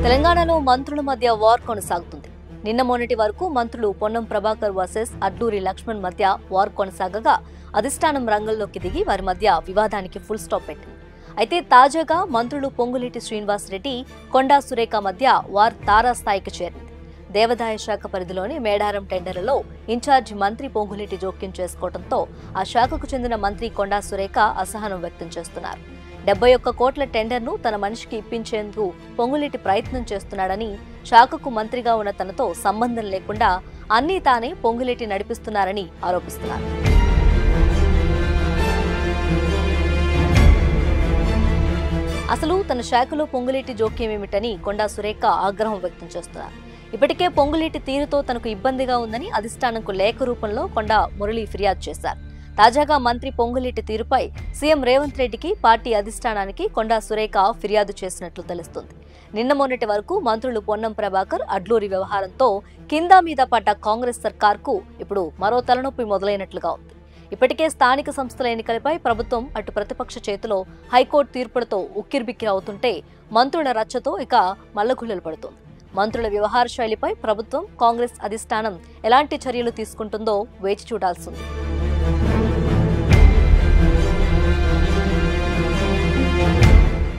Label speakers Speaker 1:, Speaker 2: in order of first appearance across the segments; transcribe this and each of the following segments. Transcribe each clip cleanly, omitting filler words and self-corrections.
Speaker 1: తెలంగాణలో మంత్రుల మధ్య వార్ కొనసాగుతుంది. నిన్న మొన్నటి వరకు మంత్రులు పొన్నం ప్రభాకర్ వర్సెస్ అడ్లూరి లక్ష్మణ్ మధ్య వార్ కొనసాగగా అధిష్టానం రంగంలోకి దిగి వారి మధ్య వివాదానికి ఫుల్ స్టాప్ పెట్టింది. అయితే తాజాగా మంత్రులు పొంగులేటి శ్రీనివాస్ రెడ్డి, కొండా సురేఖ మధ్య వార్ తారాస్థాయికి చేరింది. దేవాదాయ శాఖ పరిధిలోని మేడారం టెండర్లలో ఇన్ఛార్జి మంత్రి పొంగులేటి జోక్యం చేసుకోవడంతో ఆ శాఖకు చెందిన మంత్రి కొండా సురేఖ అసహనం వ్యక్తం చేస్తున్నారు. 71 కోట్ల టెండర్ను తన మనిషికి ఇప్పించేందుకు పొంగులేటి ప్రయత్నం చేస్తున్నాడని, శాఖకు మంత్రిగా ఉన్న తనతో సంబంధం లేకుండా అన్నీ తానే పొంగులేటి నడిపిస్తున్నారని ఆరోపిస్తున్నారు. అసలు తన శాఖలో పొంగులేటి జోక్యం ఏమిటని కొండా సురేఖ ఆగ్రహం వ్యక్తం చేస్తున్నారు. ఇప్పటికే పొంగులేటి తీరుతో తనకు ఇబ్బందిగా ఉందని అధిష్టానంకు లేఖ రూపంలో కొండా మురళి ఫిర్యాదు చేశారు. తాజాగా మంత్రి పొంగులేటి తీరుపై సీఎం రేవంత్ రెడ్డికి, పార్టీ అధిష్టానానికి కొండా సురేఖ ఫిర్యాదు చేసినట్లు తెలుస్తుంది. నిన్న మొన్నటి వరకు మంత్రులు పొన్నం ప్రభాకర్, అడ్లూరి వ్యవహారంతో కింద మీద పడ్డ కాంగ్రెస్ సర్కార్కు ఇప్పుడు మరో తలనొప్పి మొదలైనట్లుగా ఉంది. ఇప్పటికే స్థానిక సంస్థల ఎన్నికలపై ప్రభుత్వం అటు ప్రతిపక్ష చేతిలో హైకోర్టు తీర్పులతో ఉక్కిరిబిక్కిరి అవుతుంటే మంత్రుల రచ్చతో ఇక మల్లగుల్లలు పడుతోంది. మంత్రుల వ్యవహార శైలిపై ప్రభుత్వం, కాంగ్రెస్ అధిష్టానం ఎలాంటి చర్యలు తీసుకుంటుందో వేచి చూడాల్సింది.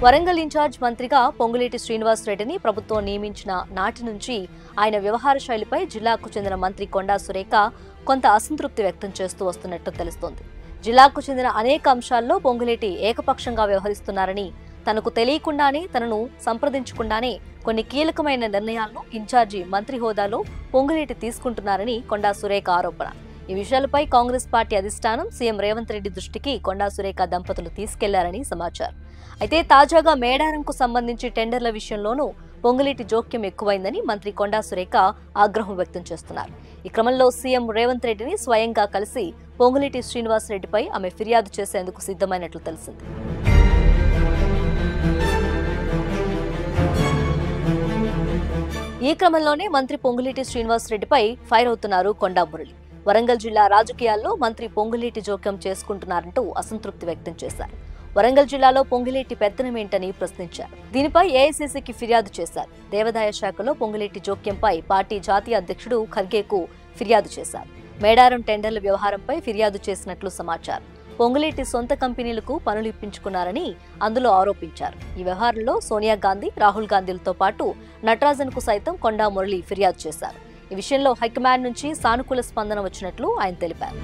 Speaker 1: వరంగల్ ఇన్ఛార్జ్ మంత్రిగా పొంగులేటి శ్రీనివాస్ రెడ్డిని ప్రభుత్వం నియమించిన నాటి నుంచి ఆయన వ్యవహార శైలిపై జిల్లాకు చెందిన మంత్రి కొండా సురేఖ కొంత అసంతృప్తి వ్యక్తం చేస్తూ వస్తున్నట్టు తెలుస్తోంది. జిల్లాకు చెందిన అనేక అంశాల్లో పొంగులేటి ఏకపక్షంగా వ్యవహరిస్తున్నారని, తనకు తెలియకుండానే, తనను సంప్రదించకుండానే కొన్ని కీలకమైన నిర్ణయాలను ఇన్ఛార్జి మంత్రి హోదాలో పొంగులేటి తీసుకుంటున్నారని కొండా సురేఖ ఆరోపణ. ఈ విషయాలపై కాంగ్రెస్ పార్టీ అధిష్టానం సీఎం రేవంత్ రెడ్డి దృష్టికి కొండా సురేఖ దంపతులు తీసుకెళ్లారని సమాచారం. అయితే తాజాగా మేడారంకు సంబంధించి టెండర్ల విషయంలోనూ పొంగులేటి జోక్యం ఎక్కువైందని మంత్రి కొండా సురేఖ ఆగ్రహం వ్యక్తం చేస్తున్నారు. ఈ క్రమంలో సీఎం రేవంత్ రెడ్డిని స్వయంగా కలిసి పొంగులేటి శ్రీనివాస్ రెడ్డిపై ఆమె ఫిర్యాదు చేసేందుకు సిద్ధమైనట్లు తెలిసింది. ఈ క్రమంలోనే మంత్రి పొంగులేటి శ్రీనివాస్ రెడ్డిపై ఫైర్ అవుతున్నారు కొండా మురళి. వరంగల్ జిల్లా రాజకీయాల్లో మంత్రి పొంగులేటి జోక్యం చేసుకుంటున్నారంటూ అసంతృప్తి వ్యక్తం చేశారు. వరంగల్ జిల్లాలో పొంగులేటి పెత్తనమేంటని ప్రశ్నించారు. దీనిపై ఏఐసీసీకి ఫిర్యాదు చేశారు. దేవాదాయ శాఖలో పొంగులేటి జోక్యంపై పార్టీ జాతీయ అధ్యక్షుడు ఖర్గేకు ఫిర్యాదు చేశారు. మేడారం టెండర్ల వ్యవహారంపై ఫిర్యాదు చేసినట్లు సమాచారం. పొంగులేటి సొంత కంపెనీలకు పనులు ఇప్పించుకున్నారని అందులో ఆరోపించారు. ఈ వ్యవహారంలో సోనియా గాంధీ, రాహుల్ గాంధీలతో పాటు నటరాజన్కు సైతం కొండా మురళి ఫిర్యాదు చేశారు. ఈ విషయంలో హైకమాండ్ నుంచి సానుకూల స్పందన వచ్చినట్లు ఆయన తెలిపారు.